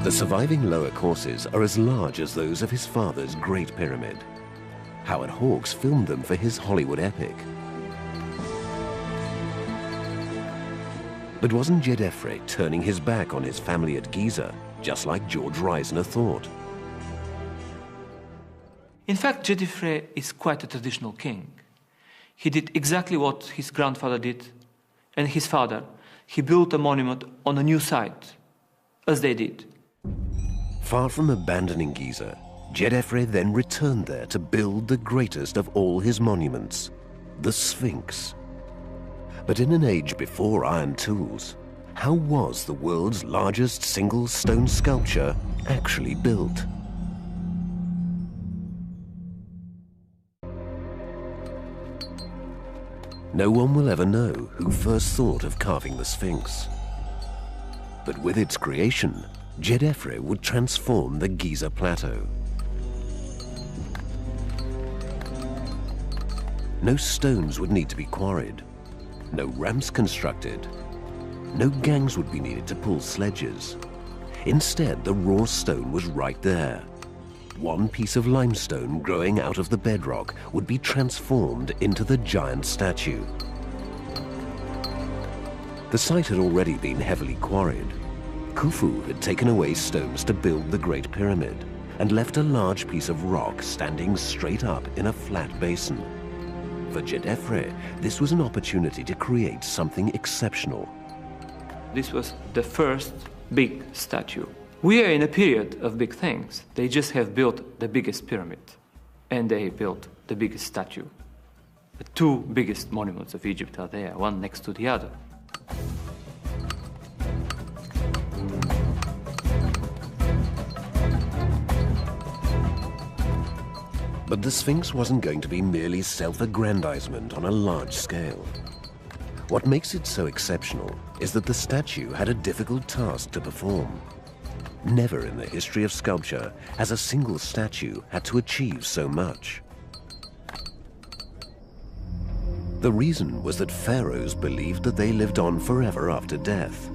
The surviving lower courses are as large as those of his father's Great Pyramid. Howard Hawks filmed them for his Hollywood epic. But wasn't Djedefre turning his back on his family at Giza, just like George Reisner thought? In fact, Djedefre is quite a traditional king. He did exactly what his grandfather did, and his father. He built a monument on a new site, as they did. Far from abandoning Giza, Djedefre then returned there to build the greatest of all his monuments, the Sphinx. But in an age before iron tools, how was the world's largest single stone sculpture actually built? No one will ever know who first thought of carving the Sphinx. But with its creation, Djedefre would transform the Giza plateau. No stones would need to be quarried, no ramps constructed, no gangs would be needed to pull sledges. Instead, the raw stone was right there. One piece of limestone growing out of the bedrock would be transformed into the giant statue. The site had already been heavily quarried. Khufu had taken away stones to build the Great Pyramid and left a large piece of rock standing straight up in a flat basin. For Djedefre, this was an opportunity to create something exceptional. This was the first big statue. We are in a period of big things. They just have built the biggest pyramid, and they built the biggest statue. The two biggest monuments of Egypt are there, one next to the other. But the Sphinx wasn't going to be merely self-aggrandizement on a large scale. What makes it so exceptional is that the statue had a difficult task to perform. Never in the history of sculpture has a single statue had to achieve so much. The reason was that pharaohs believed that they lived on forever after death.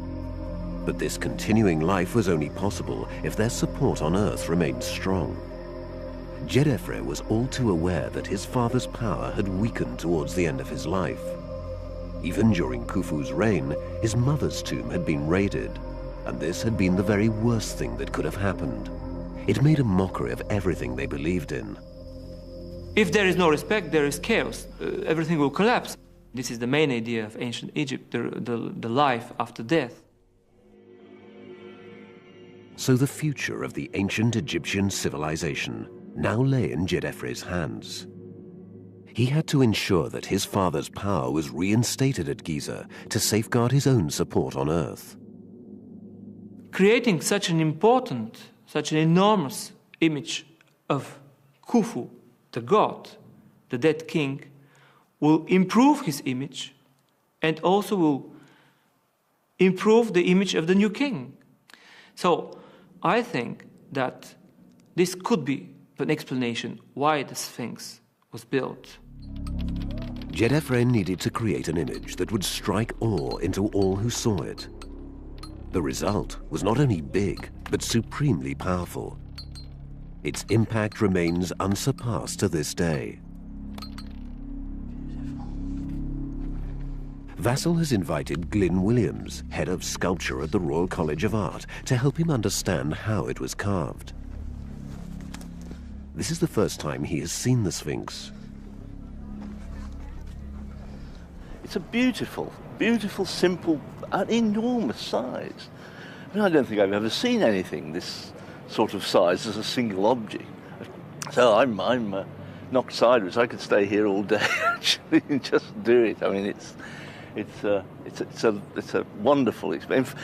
But this continuing life was only possible if their support on earth remained strong. Djedefre was all too aware that his father's power had weakened towards the end of his life. Even during Khufu's reign, his mother's tomb had been raided, and this had been the very worst thing that could have happened. It made a mockery of everything they believed in. If there is no respect, there is chaos. Everything will collapse. This is the main idea of ancient Egypt, the life after death. So the future of the ancient Egyptian civilization now lay in Djedefre's hands. He had to ensure that his father's power was reinstated at Giza to safeguard his own support on Earth. Creating such an important, such an enormous image of Khufu, the god, the dead king, will improve his image and also will improve the image of the new king. So I think that this could be an explanation why the Sphinx was built. Djedefre needed to create an image that would strike awe into all who saw it. The result was not only big, but supremely powerful. Its impact remains unsurpassed to this day. Vassal has invited Glyn Williams, head of sculpture at the Royal College of Art, to help him understand how it was carved. This is the first time he has seen the Sphinx. It's a beautiful, beautiful, simple, an enormous size. I mean, I don't think I've ever seen anything this sort of size as a single object. So I'm knocked sideways. I could stay here all day actually and just do it. I mean, it's a wonderful experience.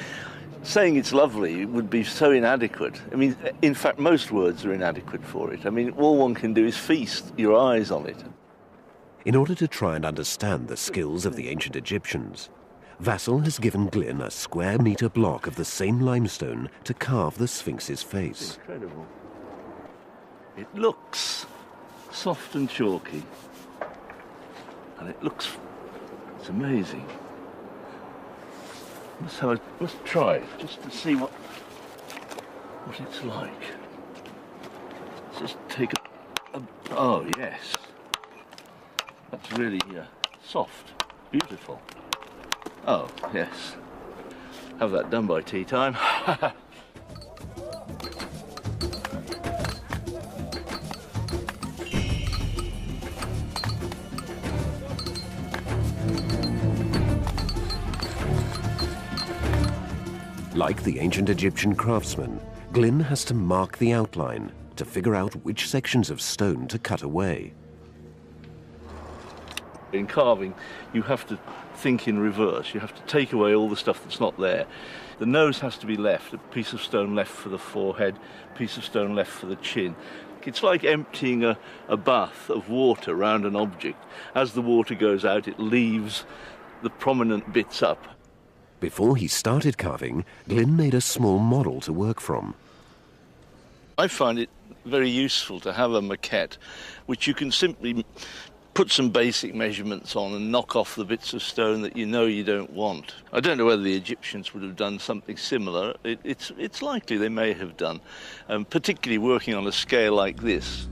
Saying it's lovely would be so inadequate. I mean, in fact, most words are inadequate for it. I mean, all one can do is feast your eyes on it. In order to try and understand the skills of the ancient Egyptians, Vassal has given Glyn a square-meter block of the same limestone to carve the Sphinx's face. It's incredible. It looks soft and chalky, and it's amazing. Must try it just to see what. what it's like. Let's just take a oh yes, that's really soft, beautiful. Oh yes, have that done by tea time. Like the ancient Egyptian craftsman, Glyn has to mark the outline to figure out which sections of stone to cut away. In carving, you have to think in reverse. You have to take away all the stuff that's not there. The nose has to be left, a piece of stone left for the forehead, a piece of stone left for the chin. It's like emptying a bath of water around an object. As the water goes out, it leaves the prominent bits up. Before he started carving, Glyn made a small model to work from. I find it very useful to have a maquette which you can simply put some basic measurements on and knock off the bits of stone that you know you don't want. I don't know whether the Egyptians would have done something similar. It's likely they may have done, particularly working on a scale like this.